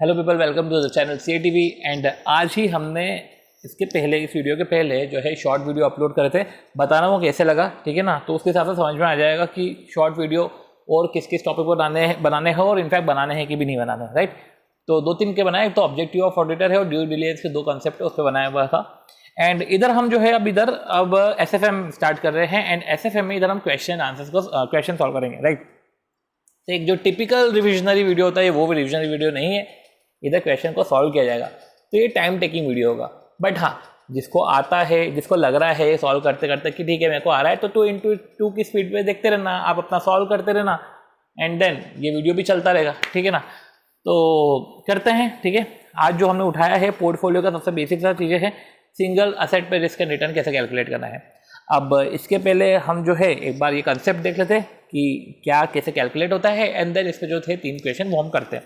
Hello people, welcome to the channel CATV। And आज ही हमने इसके पहले, इस वीडियो के पहले जो है शॉर्ट वीडियो अपलोड करे थे। बताना वो कैसे लगा, ठीक है ना। तो उसके हिसाब से समझ में आ जाएगा कि शॉर्ट वीडियो और किस किस टॉपिक पर बनाने हैं और इनफैक्ट बनाने हैं कि भी नहीं बनाने हैं, राइट। तो दो तीन के बनाए, एक तो ऑब्जेक्टिव ऑफ ऑडिटर है और ड्यू डिलिजेंस के दो कंसेप्ट है, उस पर बनाया हुआ था। एंड इधर हम जो है अब SFM स्टार्ट कर रहे हैं। एंड SFM में इधर हम क्वेश्चन सॉल्व करेंगे, राइट। तो एक जो टिपिकल रिविजनरी वीडियो होता है वो भी रिविजनरी वीडियो नहीं है, इधर क्वेश्चन को सॉल्व किया जाएगा। तो ये टाइम टेकिंग वीडियो होगा, बट हाँ, जिसको आता है, जिसको लग रहा है सॉल्व करते करते कि ठीक है मेरे को आ रहा है, तो 2x2 की स्पीड पे देखते रहना, आप अपना सॉल्व करते रहना एंड देन ये वीडियो भी चलता रहेगा, ठीक है ना। तो करते हैं, ठीक है। आज जो हमने उठाया है पोर्टफोलियो का सबसे बेसिक सा चीज़ें हैं, सिंगल असेट पे रिस्क एंड रिटर्न कैसे कैलकुलेट करना है। अब इसके पहले हम जो है एक बार ये कंसेप्ट देख लेते हैं कि क्या कैसे कैलकुलेट होता है एंड देन इस पे जो थे 3 क्वेश्चन वो हम करते हैं।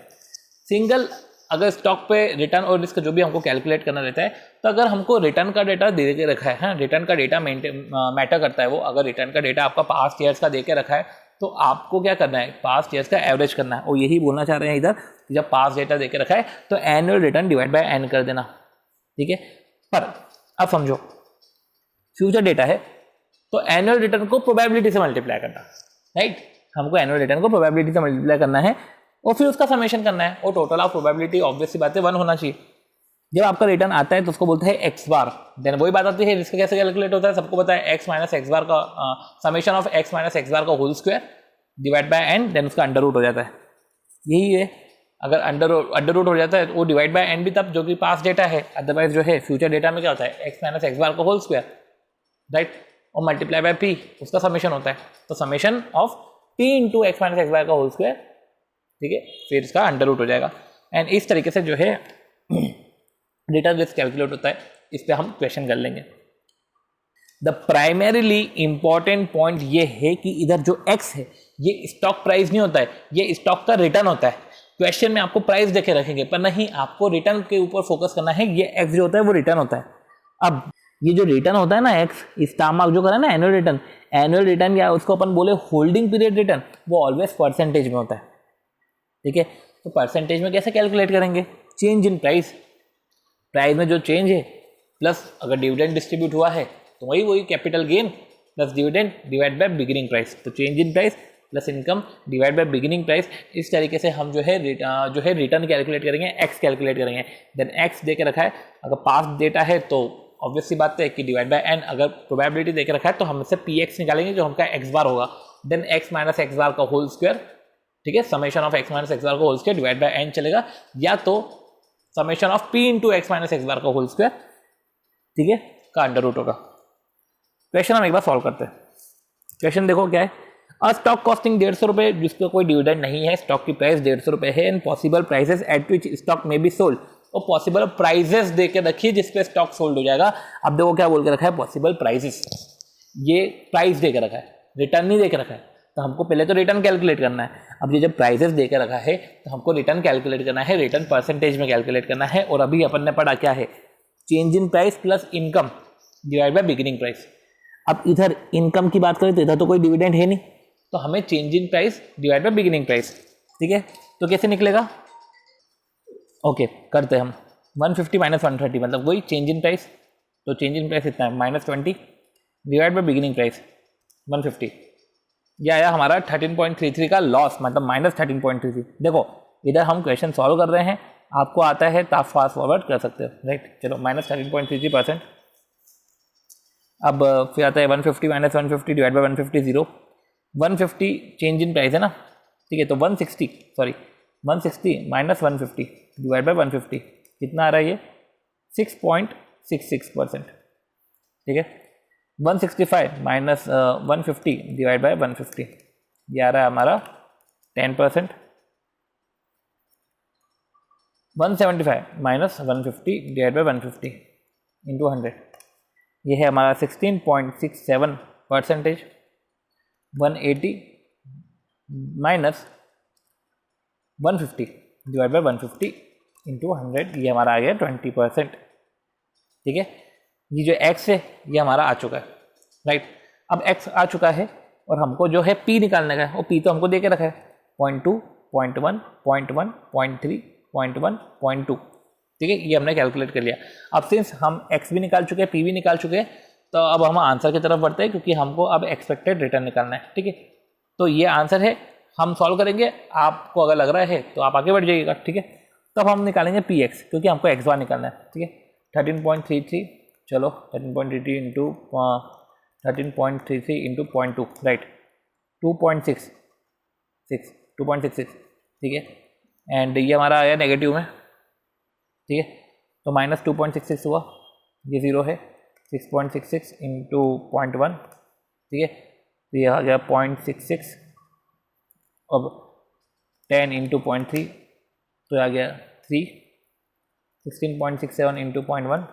सिंगल अगर स्टॉक पे रिटर्न और रिस्क जो भी हमको कैलकुलेट करना रहता है, तो अगर हमको रिटर्न का डेटा दे के रखा है, रिटर्न का डेटा मैटर करता है वो। अगर रिटर्न का डेटा आपका पास्ट ईयर्स का दे के रखा है तो आपको क्या करना है, पास्ट ईयर्स का एवरेज करना है। और यही बोलना चाह रहे हैं इधर, जब पास्ट डेटा दे के रखा है तो annual return divide by N कर देना, ठीक है। पर अब समझो, फ्यूचर डेटा है तो एनुअल रिटर्न को प्रोबेबिलिटी से मल्टीप्लाई करना, राइट। हमको एनुअल रिटर्न को प्रोबेबिलिटी से मल्टीप्लाई करना है और फिर उसका समेशन करना है, और टोटल ऑफ प्रोबेबिलिटी ऑब्वियस सी बात है 1 होना चाहिए। जब आपका रिटर्न आता है तो उसको बोलते हैं एक्स बार। देन वही बात आती है रिस्क कैसे कैलकुलेट होता है, सबको पता है, एक्स माइनस एक्स बार का summation of x minus x bar का whole square divide by N, then उसका अंडर रूट हो जाता है। यही है, अगर अंडर रूट हो जाता है तो वो डिवाइड बाय एन भी तब जो कि पास डेटा है, अदरवाइज जो है फ्यूचर डेटा में क्या होता है, एक्स माइनस एक्स बार का होल स्क्वायर, राइट, और मल्टीप्लाई बाय पी, उसका समेशन होता है। तो summation of P into x minus x bar का होल स्क्वायर, ठीक है, फिर इसका अंडर रूट हो जाएगा। एंड इस तरीके से जो है रिटर्न रिस्क कैलकुलेट होता है। इस पे हम क्वेश्चन कर लेंगे। द प्राइमरीली इंपॉर्टेंट पॉइंट ये है कि इधर जो एक्स है ये स्टॉक प्राइस नहीं होता है, ये स्टॉक का रिटर्न होता है। क्वेश्चन में आपको प्राइस देके रखेंगे पर नहीं, आपको रिटर्न के ऊपर फोकस करना है। ये एक्स जो होता है वो रिटर्न होता है। अब ये जो रिटर्न होता है ना एक्स, स्टार मार्क जो करा ना एनुअल रिटर्न या उसको अपन बोले होल्डिंग पीरियड रिटर्न, वो ऑलवेज परसेंटेज में होता है, ठीक है। तो परसेंटेज में कैसे कैलकुलेट करेंगे, चेंज इन प्राइस में जो चेंज है प्लस अगर डिविडेंड डिस्ट्रीब्यूट हुआ है तो वही capital gain plus dividend divide by beginning price. तो change in price plus income divide by beginning price. इस तरीके से हम जो है रिटर्न कैलकुलेट करेंगे, एक्स कैलकुलेट करेंगे। देन एक्स दे के रखा है, अगर पास्ट डेटा है तो ऑब्वियस सी बात है कि डिवाइड बाय एन। अगर प्रोबेबिलिटी देके रखा है तो हम इससे पी एक्स निकालेंगे जो हमका एक्स बार होगा। Then x minus x bar का होल स्क्वायर, ठीक है, summation of x minus x bar का whole square divide by n चलेगा, या तो summation of P into x minus x bar का होल स्क्वायर, ठीक है, का अंडर रूट होगा। क्वेश्चन हम एक बार सॉल्व करते हैं। क्वेश्चन देखो क्या है, अ स्टॉक कॉस्टिंग 150 रुपये, जिसका कोई डिविडेंड नहीं है, स्टॉक की प्राइस 150 रुपये है, and possible prices eight which stock में बी सोल्ड। और पॉसिबल प्राइजेस दे के रखिए जिसपे स्टॉक सोल्ड हो जाएगा। अब देखो क्या बोल के रखा है, पॉसिबल प्राइसेस, ये प्राइस दे के रखा है, रिटर्न नहीं दे के रखा है। तो हमको पहले तो रिटर्न कैलकुलेट करना है। अब ये जब प्राइसेस दे के रखा है तो हमको रिटर्न कैलकुलेट करना है, रिटर्न परसेंटेज में कैलकुलेट करना है। और अभी अपन ने पढ़ा क्या है, change in price plus income divide by beginning price. अब इधर इनकम की बात करें तो इधर तो कोई डिविडेंड है नहीं, तो हमें change in price divide by beginning price, ठीक है। तो कैसे निकलेगा, ओके करते हैं हम। 150 माइनस 130 मतलब वही चेंज इन प्राइस। तो चेंज इन प्राइस इतना है -20 डिवाइड बाय बिगिनिंग प्राइस 150। ये आया हमारा 13.33 का लॉस, मतलब -13.33। देखो इधर हम क्वेश्चन सॉल्व कर रहे हैं, आपको आता है तो आप फास्ट फॉरवर्ड कर सकते हो, राइट। चलो -13.33%। अब फिर आता है 150 minus 150 divide by 150 0। 150 change in price है ना, ठीक है। तो 160 माइनस 150 डिवाइड बाय 150 कितना आ रहा है, ये 6.66%, ठीक है। 165 माइनस 150 डिवाइड बाय 150 ये आ रहा है हमारा 10%। 175 माइनस 150 डिवाइड बाय 150 इंटू 100 ये है हमारा 16.67%। 180 माइनस 150 डिवाइड बाय 150 इंटू 100 ये हमारा आ गया 20%, ठीक है। ये जो x है ये हमारा आ चुका है, राइट। अब x आ चुका है और हमको जो है p निकालने का है, और p तो हमको दे के रखा है 0.2, 0.1, 0.1, 0.3, 0.1 0.2, ठीक है, ये हमने कैलकुलेट कर लिया। अब सिंस हम एक्स भी निकाल चुके हैं, पी भी निकाल चुके हैं, तो अब हम आंसर की तरफ बढ़ते हैं क्योंकि हमको अब एक्सपेक्टेड रिटर्न निकालना है, ठीक है। तो ये आंसर है, हम सॉल्व करेंगे, आपको अगर लग रहा है तो आप आगे बढ़ जाइएगा, ठीक है। तब हम निकालेंगे पी एक्स क्योंकि हमको एक्स बार निकालना है, ठीक है। 13.33, चलो 13.33 इंटू 13.33 इंटू 0.2, राइट, 2.66, 2.66, ठीक है। एंड ये हमारा आया नेगेटिव में, ठीक है, तो माइनस 2.66 हुआ, ये 0 है। 6.66 इंटू 0.1, ठीक है, तो ये आ गया 0.66। अब 10 इंटू 0.3 तो आ गया 3। 16.67 इंटू 0.1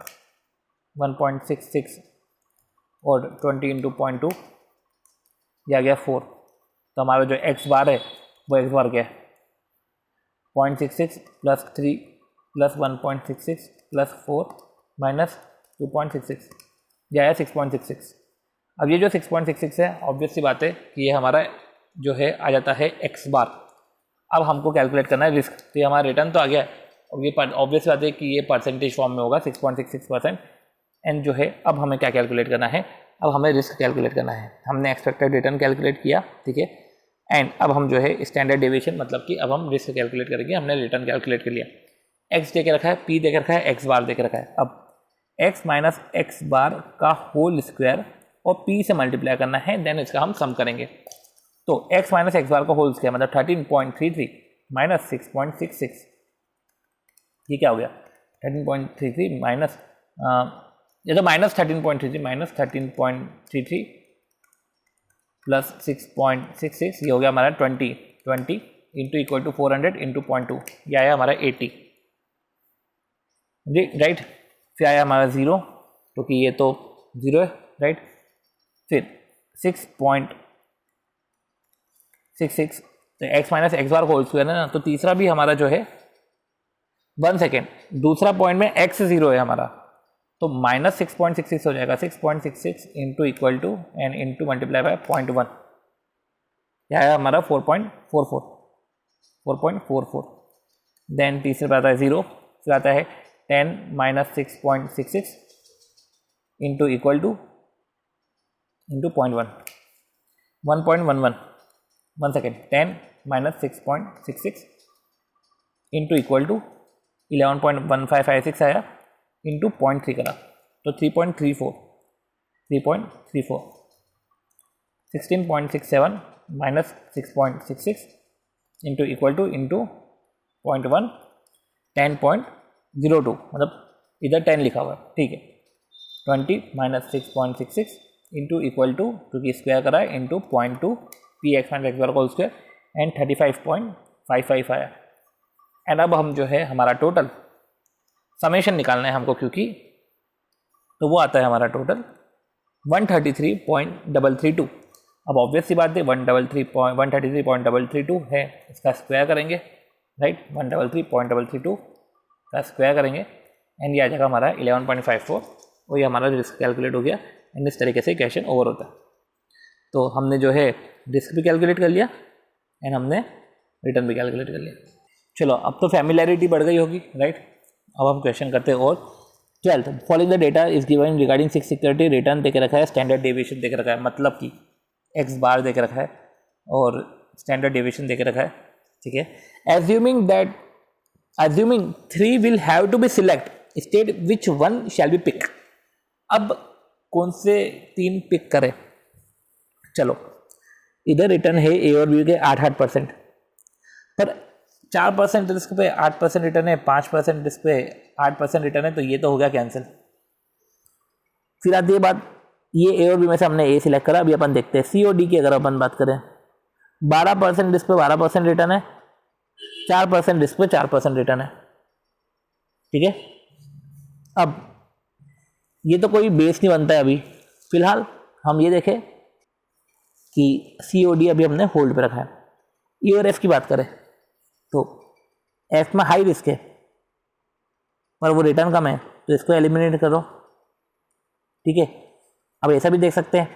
1.66 और 20 इंटू 0.2 ये आ गया 4। तो हमारा जो एक्स बार है वो एक्स बार क्या है, 0.66 प्लस 3 प्लस 1.66 प्लस 4 माइनस 2.66, ये आया 6.66। अब ये जो 6.66 है, ऑब्वियस सी बात है कि ये हमारा जो है आ जाता है एक्स बार। अब हमको कैलकुलेट करना है रिस्क, तो ये हमारा रिटर्न तो आ गया है। और ये ऑब्वियस बात है कि ये परसेंटेज फॉर्म में होगा 6.66%। एंड जो है अब हमें क्या कैलकुलेट करना है, अब हमें रिस्क कैलकुलेट करना है। हमने एक्सपेक्टेड रिटर्न कैलकुलेट किया, ठीक है, एंड अब हम जो है स्टैंडर्ड डेविएशन, मतलब कि अब हम रिस्क कैलकुलेट करेंगे। हमने रिटर्न कैलकुलेट कर लिया, एक्स दे के रखा है, पी दे के रखा है, एक्स बार दे के रखा है। अब एक्स माइनस एक्स बार का होल स्क्वायर और पी से मल्टीप्लाई करना है, देन इसका हम सम करेंगे। तो एक्स माइनस एक्स बार का होल स्क्वायर मतलब 13.33 माइनस 6.66, ये क्या हो गया 13.33 माइनस ये तो माइनस 13.33 माइनस 13.33 प्लस 6.66, ये हो गया हमारा 20 इंटू इक्वल टू 400 इंटू 0.2, ये आया हमारा 80, राइट। फिर आया हमारा 0 क्योंकि ये तो 0 है, राइट। फिर 6.66, तो X minus x bar whole square है ना, तो तीसरा भी हमारा जो है 1 सेकेंड, दूसरा पॉइंट में एक्स 0 है हमारा, तो माइनस 6.66 हो जाएगा। 6.66 into equal to and into multiply by 0.1, यह है हमारा 4.44। देन तीसरे पर आता है 0, फिर आता है 10 minus 6.66 into equal to into 0.1 1.11, 1 second, 10 minus 6.66 into equal to 11.1556 आया इंटू 0.3 करा, तो 3.34 16.67 minus 6.66 into equal to into 0.1 10.02, मतलब इधर 10 लिखा हुआ है, ठीक है। 20 माइनस 6.66 इंटू इक्वल टू, क्योंकि स्क्वायर करा है, into 0.2 P X minus x bar whole square and 35.55 आया। एंड अब हम जो है हमारा टोटल समेशन निकालना है हमको, क्योंकि तो वो आता है हमारा टोटल 133.332। अब ऑब्वियस सी बात है 133.332 है, इसका स्क्वायर करेंगे, राइट, 133.332 का स्क्वायर करेंगे एंड ये आ जाएगा हमारा 11.54, और ये हमारा रिस्क कैलकुलेट हो गया। एंड इस तरीके से क्वेश्चन ओवर होता है। तो हमने जो है रिस्क भी कैलकुलेट कर लिया एंड हमने रिटर्न भी कैलकुलेट कर लिया। चलो अब तो फैमिलियरिटी बढ़ गई होगी, राइट। अब हम क्वेश्चन करते हैं। और 12th, following the data is given regarding 6 security, return दे के रखा है, स्टैंडर्ड डेविएशन दे के रखा है, मतलब कि एक्स बार दे के रखा है और स्टैंडर्ड डेविएशन दे के रखा है, ठीक है। assuming 3 will have to be select, state which one shall be pick। अब कौन से 3 पिक करें? चलो इधर रिटर्न है ए और बी के 8% पर 4% रिस्क पे 8% रिटर्न है, 5% रिस्क पे 8% रिटर्न है, तो ये तो हो गया कैंसिल। फिर आती है बात, ये ए और बी में से हमने ए सिलेक्ट करा। अभी अपन देखते हैं सी और डी की अगर अपन बात करें, 12% रिस्क पे 12% रिटर्न है, 4% रिस्क पे 4% रिटर्न है, ठीक है। अब ये तो कोई बेस नहीं बनता है अभी फिलहाल। हम ये देखें कि सी और डी अभी हमने होल्ड पे रखा है। ई और एफ की बात करें तो एफ में हाई रिस्क है पर वो रिटर्न कम है, तो इसको एलिमिनेट करो, ठीक है। अब ऐसा भी देख सकते हैं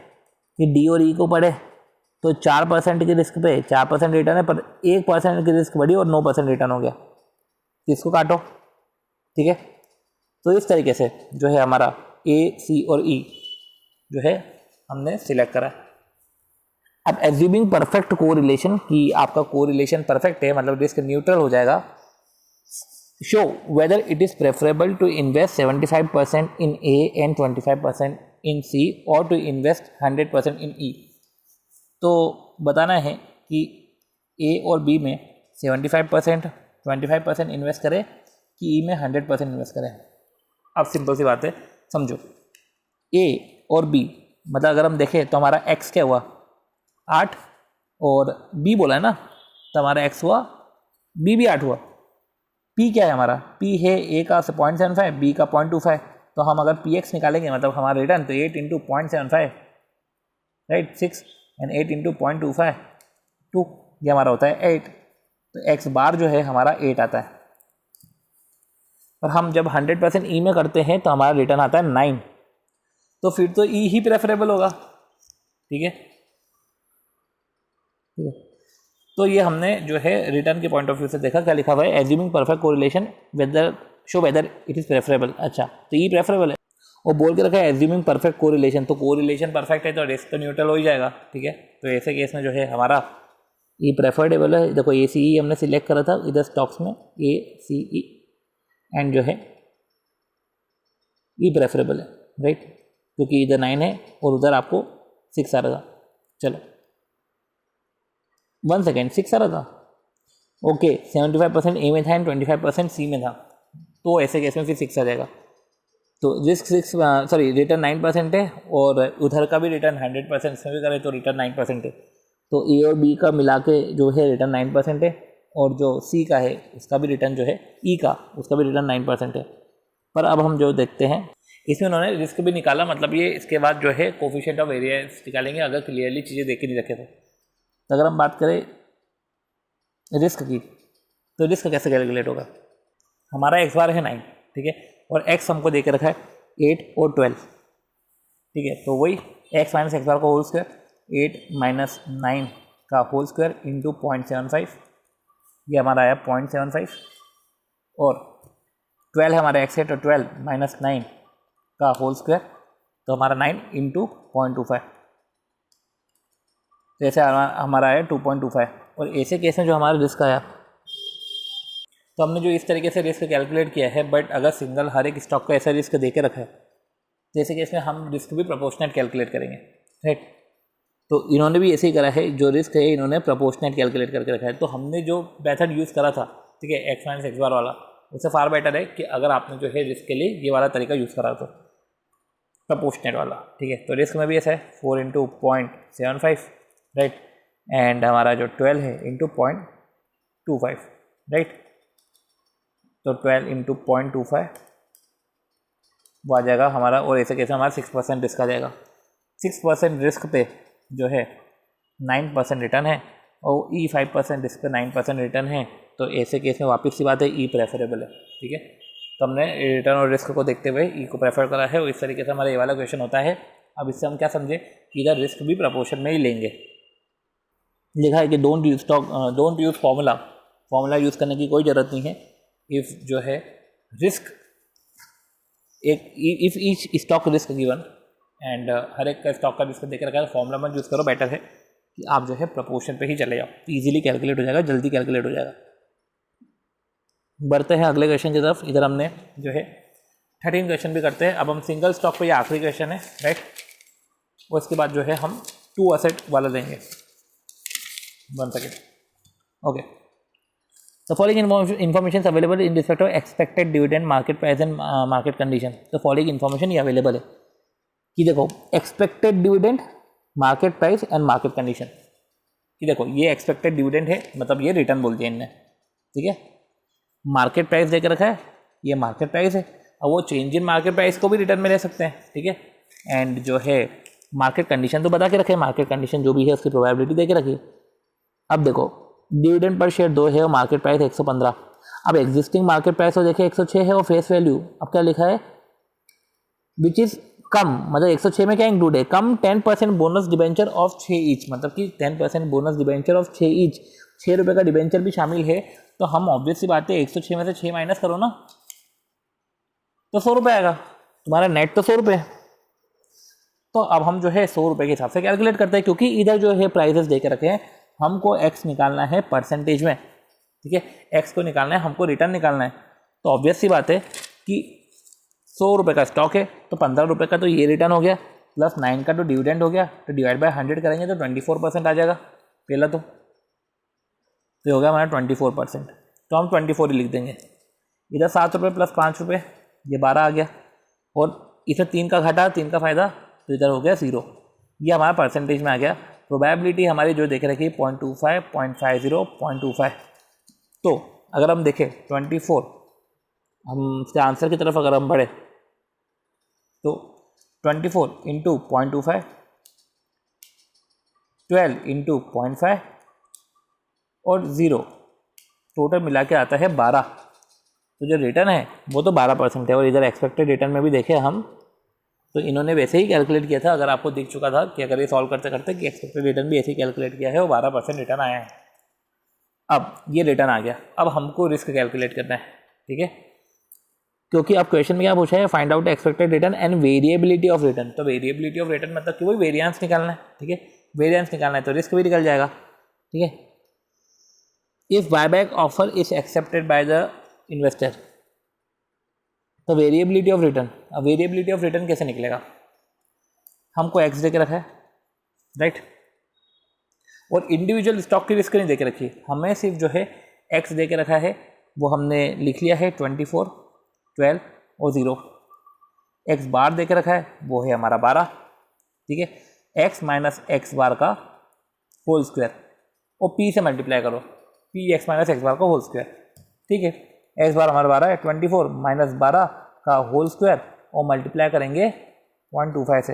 कि डी और ई को पढ़े तो 4% की रिस्क पे 4% रिटर्न है, पर 1% की रिस्क बढ़ी और 9% रिटर्न हो गया। तो इसको काटो, ठीक है। तो इस तरीके से जो है हमारा ए, सी और ई जो है हमने सिलेक्ट करा। अब एज्यूमिंग परफेक्ट कोरिलेशन, कि आपका कोरिलेशन परफेक्ट है, मतलब रिस्क न्यूट्रल हो जाएगा। Show whether it is preferable to invest 75% in A and 25% in C और टू इन्वेस्ट 100% इन ई। तो बताना है कि ए और बी में 75% 25% इन्वेस्ट करें कि ई में 100% इन्वेस्ट करें। अब सिंपल सी बात है, समझो ए और बी, मतलब अगर हम देखें तो हमारा एक्स क्या हुआ 8 और बी बोला है ना, तो हमारा एक्स हुआ, बी भी 8 हुआ। पी क्या है हमारा, पी है ए का 0.75, बी का 0.25। तो हम अगर पी एक्स निकालेंगे मतलब हमारा रिटर्न, तो 8 इंटू 0.75 राइट 6 एंड 8 इंटू 0.25 2, ये हमारा होता है 8। तो एक्स बार जो है हमारा 8 आता है। और हम जब 100% ई में करते हैं तो हमारा रिटर्न आता है 9। तो फिर तो ई ही प्रेफरेबल होगा, ठीक है। तो ये हमने जो है रिटर्न के पॉइंट ऑफ व्यू से देखा, क्या लिखा हुआ है, assuming perfect correlation whether show whether it is preferable. अच्छा, तो ई प्रेफरेबल है और बोल के रखा है एज्यूमिंग परफेक्ट कोरिलेशन, तो कोरिलेशन परफेक्ट है तो रिस्क तो न्यूट्रल हो ही जाएगा, ठीक है। तो ऐसे केस में जो है हमारा ई प्रेफरेबल है। देखो ए सी ई हमने सिलेक्ट करा था इधर स्टॉक्स में, ए सी ई एंड जो है ई प्रेफरेबल है राइट, क्योंकि इधर 9 है और उधर आपको 6 आ रहा था। चलो 1 सेकेंड, 6 आ रहा था, ओके। 75% ए में था एंड 25% सी में था, तो ऐसे केस में फिर 6 आ जाएगा। तो रिस्क 6 सॉरी रिटर्न 9% है और उधर का भी रिटर्न 100% इसमें भी करें तो रिटर्न 9% है। तो ए और बी का मिला के जो है रिटर्न 9% है और जो सी का है उसका भी रिटर्न जो है ई का, उसका भी रिटर्न 9% है। पर अब हम जो देखते हैं इसमें उन्होंने रिस्क भी निकाला, मतलब ये इसके बाद जो है कोफिशिएंट ऑफ वेरिएंस निकालेंगे अगर क्लियरली चीज़ें देख के नहीं रखे तो अगर हम बात करें रिस्क की, तो रिस्क कैसे कैलकुलेट होगा। हमारा एक्स बार है 9, ठीक है, और एक्स हमको दे के रखा है 8 और 12, ठीक है। तो वही एक्स माइनस एक्स बार का होल स्क्वायर, 8 माइनस 9 का होल स्क्वायर इंटू 0.75, ये हमारा आया 0.75, और 12 हमारा एक्स है तो 12 माइनस 9 का होल स्क्वायर, तो हमारा 9 इंटू 0.25, तो ऐसे हमारा आया 2.25। और ऐसे केस में जो हमारा रिस्क आया, तो हमने जो इस तरीके से रिस्क कैलकुलेट किया है, बट अगर सिंगल हर एक स्टॉक का ऐसा रिस्क दे के रखा है तो ऐसे केस में हम रिस्क भी प्रोपोर्शनेट कैलकुलेट करेंगे राइट। तो इन्होंने भी ऐसे ही करा है, जो रिस्क है इन्होंने प्रोपोर्शनेट कैलकुलेट करके रखा है। तो हमने जो मेथड यूज़ करा था, ठीक है, एक्स माइनस एक्स बार वाला, उससे फार बेटर है कि अगर आपने जो है रिस्क के लिए ये वाला तरीका यूज़ करा तो प्रोपोर्शनेट वाला, ठीक है। तो रिस्क में भी ऐसा है 4 इंटू 0.75 राइट, एंड हमारा जो 12 है इंटू 0.25 राइट, तो 12 इंटू 0.25 वो आ जाएगा हमारा, और ऐसे कैसे हमारा 6% रिस्क आ जाएगा। 6% रिस्क पे जो है 9% रिटर्न है, और ई 5% रिस्क पे 9% रिटर्न है। तो ऐसे केस में वापस सी बात है ई प्रेफरेबल है, ठीक है। तो हमने रिटर्न और रिस्क को देखते हुए ई को प्रेफर करा है, और इस तरीके से हमारा ये वाला क्वेश्चन होता है। अब इससे हम क्या समझे कि इधर रिस्क भी प्रपोर्शन में ही लेंगे। लिखा है कि डोंट यूज़ फार्मूला यूज़ करने की कोई ज़रूरत नहीं है। इफ़ जो है risk if each stock risk given and हर एक का स्टॉक का रिस्क देकर रखा है, फार्मूला मत यूज़ करो, बेटर है कि आप जो है प्रपोर्शन पे ही चले जाओ, तो ईजिली कैलकुलेट हो जाएगा, जल्दी कैलकुलेट हो जाएगा। बढ़ते हैं अगले क्वेश्चन की तरफ। इधर हमने जो है 13 क्वेश्चन भी करते हैं। अब हम सिंगल स्टॉक पे, ये आखिरी क्वेश्चन है राइट, और इसके बाद जो है हम 2 असेट वाला देंगे। 1 second, okay. The following information is available in respect of expected dividend, market price and market condition. तो following information ये available है कि देखो expected dividend, market price and market condition, कि देखो ये expected dividend है, मतलब ये रिटर्न बोल दिया इनने, ठीक है। मार्केट प्राइस देकर रखा है, ये मार्केट प्राइस है, अब वो चेंज इन मार्केट प्राइस को भी रिटर्न में ले सकते हैं, ठीक है। एंड जो है मार्केट कंडीशन तो बता के रखे, मार्केट कंडीशन जो भी है उसकी प्रोबेबिलिटी दे के रखी। अब देखो डिविडेंड पर शेयर 2 है और मार्केट प्राइस 115। अब एग्जिस्टिंग मार्केट प्राइस तो देखिए 106 है और फेस वैल्यू अब क्या लिखा है, विच इज़ कम, मतलब 106 में क्या इंक्लूड है, कम 10% बोनस डिबेंचर ऑफ 6 ईच, मतलब कि 10% बोनस डिबेंचर ऑफ 6 ईच, 6 रुपये का डिबेंचर भी शामिल है। तो हम ऑब्वियस सी बात है 106 में से 6 माइनस करो ना, तो 100 रुपये आएगा, तुम्हारा नेट तो 100 रुपये। तो अब हम जो है 100 रुपये के हिसाब से कैलकुलेट करते हैं, क्योंकि इधर जो है प्राइसेस दे के रखे हैं, हमको एक्स निकालना है परसेंटेज में, ठीक है, एक्स को निकालना है, हमको रिटर्न निकालना है। तो ऑब्वियस सी बात है कि 100 रुपये का स्टॉक है तो 15 रुपये का तो ये रिटर्न हो गया, प्लस 9 का तो डिविडेंड हो गया, तो डिवाइड बाय 100 करेंगे तो 24% आ जाएगा पहला। तो ये हो गया हमारा 24%, तो हम 24 ही लिख देंगे। इधर 7 रुपये प्लस 5 रुपये, ये 12 आ गया, और इसे 3 का घाटा 3 का फ़ायदा, तो इधर हो गया 0। ये हमारा परसेंटेज में आ गया। प्रोबेबिलिटी हमारी जो देख रखी 0.25, 0.50, 0.25। तो अगर हम देखें 24, हम इसके आंसर की तरफ अगर हम बढ़े तो 24 इंटू 0.25, 12 इंटू 0.5 और 0, टोटल मिला के आता है 12। तो जो रिटर्न है वो तो 12% है। और इधर एक्सपेक्टेड रिटर्न में भी देखें हम, तो इन्होंने वैसे ही कैलकुलेट किया था, अगर आपको दिख चुका था कि अगर ये सॉल्व करते करते कि एक्सपेक्टेड रिटर्न भी ऐसे ही कैलकुलेट किया है, वो 12% रिटर्न आया है। अब ये रिटर्न आ गया, अब हमको रिस्क कैलकुलेट करना है, ठीक है, क्योंकि अब क्वेश्चन में क्या पूछा है, find out expected return and variability of return. तो वेरिएबिलिटी ऑफ रिटर्न मतलब कि वही वेरिएंस निकालना है, ठीक है, वेरिएंस निकालना है तो रिस्क भी निकल जाएगा, ठीक है। If buyback offer is accepted by the investor, तो वेरिएबिलिटी ऑफ रिटर्न, अब वेरिएबिलिटी ऑफ रिटर्न कैसे निकलेगा, हमको एक्स दे के रखा है, राइट, और इंडिविजुअल स्टॉक की रिस्क नहीं दे के रखी, हमें सिर्फ जो है एक्स दे के रखा है, वो हमने लिख लिया है 24, 12 और 0। एक्स बार दे के रखा है, वो है हमारा 12, ठीक है, एक्स माइनस एक्स बार का होल स्क्वायर, और पी से मल्टीप्लाई करो, P X minus x bar का होल स्क्वायर, ठीक है। एक्स बार हमारा 12 है, 24 माइनस 12 का होल स्क्वायर और मल्टीप्लाई करेंगे 125 से,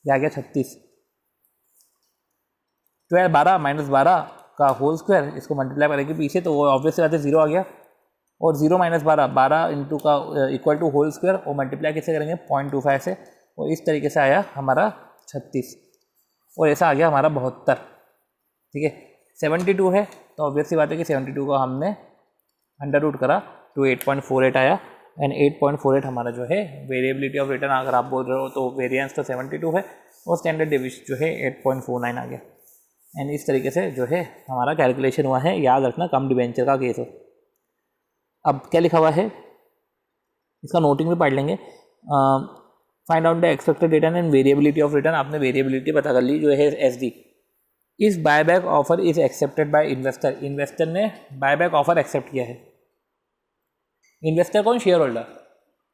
यह आ गया 36। 12 माइनस 12 का होल स्क्वायर, इसको मल्टीप्लाई करेंगे पीछे तो वो ऑब्वियसली बात है 0 आ गया, और 0 माइनस 12, 12 इंटू का इक्वल टू होल स्क्वायर और मल्टीप्लाई कैसे करेंगे 0.25 से, और इस तरीके से आया हमारा 36, और ऐसा आ गया हमारा 72, ठीक है। 72 है तो ऑब्वियसली बात है कि 72 का हमने अंडर रूट करा तो 8.48 आया, एंड 8.48 हमारा जो है वेरिएबिलिटी ऑफ रिटर्न, अगर आप बोल रहे हो तो वेरिएंस तो 72 है, और स्टैंडर्ड डेविएशन जो है 8.49 आ गया। एंड इस तरीके से जो है हमारा कैलकुलेशन हुआ है, याद रखना कम डिबेंचर का केस हो। अब क्या लिखा हुआ है, इसका नोटिंग भी पढ़ लेंगे। Find out the expected return and variability of return, आपने वेरिएबिलिटी पता कर ली जो है SD। इस buyback offer is accepted by investor, investor ने बायबैक ऑफर एक्सेप्ट किया है। इन्वेस्टर कौन, शेयर होल्डर,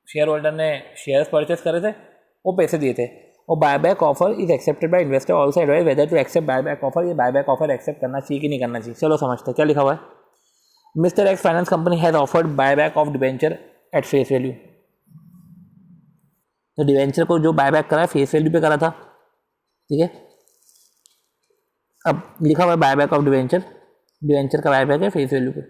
शेयर होल्डर ने शेयर्स परचेस करे थे, वो पैसे दिए थे, और buyback offer is accepted by investor also advise whether to accept buyback offer, ये बायबैक ऑफर एक्सेप्ट करना चाहिए कि नहीं करना चाहिए। चलो समझते हैं क्या लिखा हुआ है। Mister X finance company has offered buyback of debenture at face value, तो डिबेंचर को जो बायबैक करा है फेस वैल्यू पे करा था, ठीक है। अब लिखा हुआ है बायबैक ऑफ डिबेंचर, डिबेंचर का बायबैक है फेस वैल्यू पे।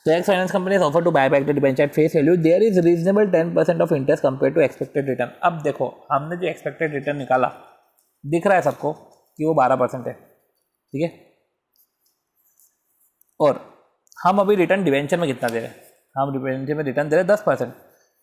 तो X finance company has offered to buy back the debenture at face value, there is reasonable 10% of interest compare to expected return. अब देखो हमने जो एक्सपेक्टेड रिटर्न निकाला, दिख रहा है सबको कि वो 12% है, ठीक है, और हम अभी रिटर्न डिबेंचर में कितना दे रहे हैं, हम डिबेंचर में रिटर्न दे रहे हैं 10%।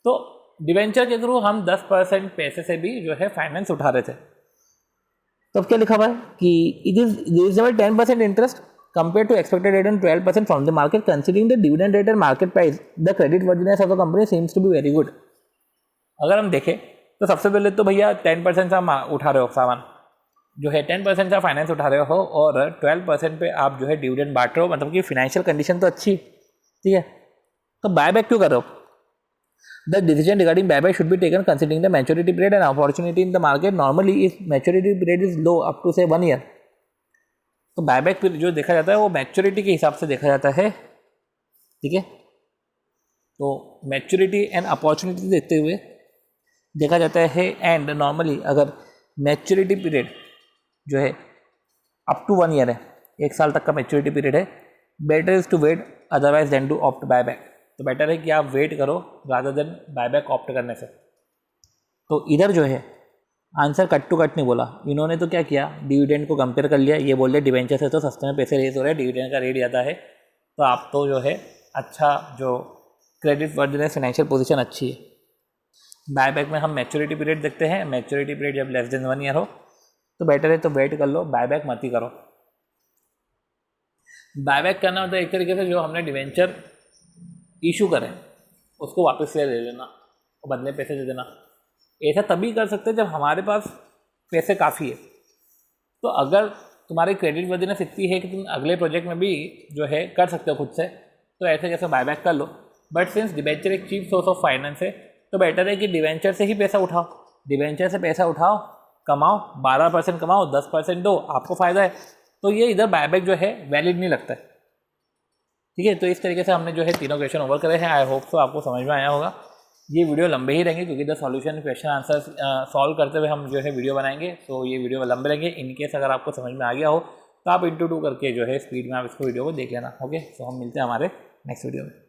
तो डिबेंचर के थ्रू हम 10% पैसे से भी जो है फाइनेंस उठा रहे थे। तो अब क्या लिखा हुआ है कि it is reasonable 10% interest compared to expected return 12% from the market, considering the dividend rate and market price, the credit worthiness of the company seems to be very good। अगर हम देखें तो सबसे पहले तो भैया 10% से हम उठा रहे हो सामान, जो है 10% से फाइनेंस उठा रहे हो, और 12% पे आप जो है डिविडेंड बांट रहे हो, मतलब कि फाइनेंशियल कंडीशन तो अच्छी, ठीक है। तो बायबैक क्यों कर रहे हो? The decision regarding buyback should be taken considering the maturity period and opportunity in the market. Normally, if maturity period is low up to say 1 year, तो बायबैक पीरियड जो देखा जाता है वो मैच्योरिटी के हिसाब से देखा जाता है, ठीक है। तो मैच्योरिटी एंड अपॉर्चुनिटी देखते हुए देखा जाता है। एंड नॉर्मली अगर मैच्योरिटी पीरियड जो है अप टू 1 ईयर है, 1 साल तक का मैच्योरिटी पीरियड है, better is to wait otherwise than to opt buyback. तो बेटर है कि आप वेट करो रादर देन बायबैक ऑप्ट करने से। तो इधर जो है आंसर कट टू कट नहीं बोला इन्होंने, तो क्या किया, डिविडेंड को कंपेयर कर लिया, ये बोल दिया डिवेंचर से तो सस्ते में पैसे रेज हो रहे हैं, डिविडेंड का रेट ज़्यादा है, तो आप तो जो है अच्छा जो क्रेडिट वर्दिनेस फाइनेंशियल पोजीशन अच्छी है। बायबैक में हम मैच्योरिटी पीरियड देखते हैं। मैच्योरिटी पीरियड जब लेस देन 1 ईयर हो तो बेटर है तो वेट कर लो, बायबैक मत ही करो। बायबैक करना मतलब एक तरीके से जो हमने डिवेंचर इशू करें उसको वापस से दे देना और बदले पैसे दे देना। ऐसा तभी कर सकते हैं जब हमारे पास पैसे काफ़ी है। तो अगर तुम्हारी क्रेडिट वर्दिनेस इतनी है कि तुम अगले प्रोजेक्ट में भी जो है कर सकते हो खुद से, तो ऐसे कैसे बायबैक कर लो। बट सिंस डिवेंचर एक चीप सोर्स ऑफ फाइनेंस है तो बेटर है कि डिवेंचर से ही पैसा उठाओ। डिवेंचर से पैसा उठाओ, कमाओ, 12% कमाओ, 10% दो, आपको फ़ायदा है। तो ये इधर बायबैक जो है वैलिड नहीं लगता है। ठीक है, तो इस तरीके से हमने जो है तीनों क्वेश्चन ओवर करे हैं। आई होप सो आपको समझ में आया होगा। ये वीडियो लंबे ही रहेंगे क्योंकि the solution question answer solve करते हुए हम जो है वीडियो बनाएंगे। तो ये वीडियो लंबे रहेंगे। इनकेस अगर आपको समझ में आ गया हो तो आप इंटू 2 करके जो है स्पीड में आप इसको वीडियो को देख लेना। ओके, तो हम मिलते हैं हमारे नेक्स्ट वीडियो में।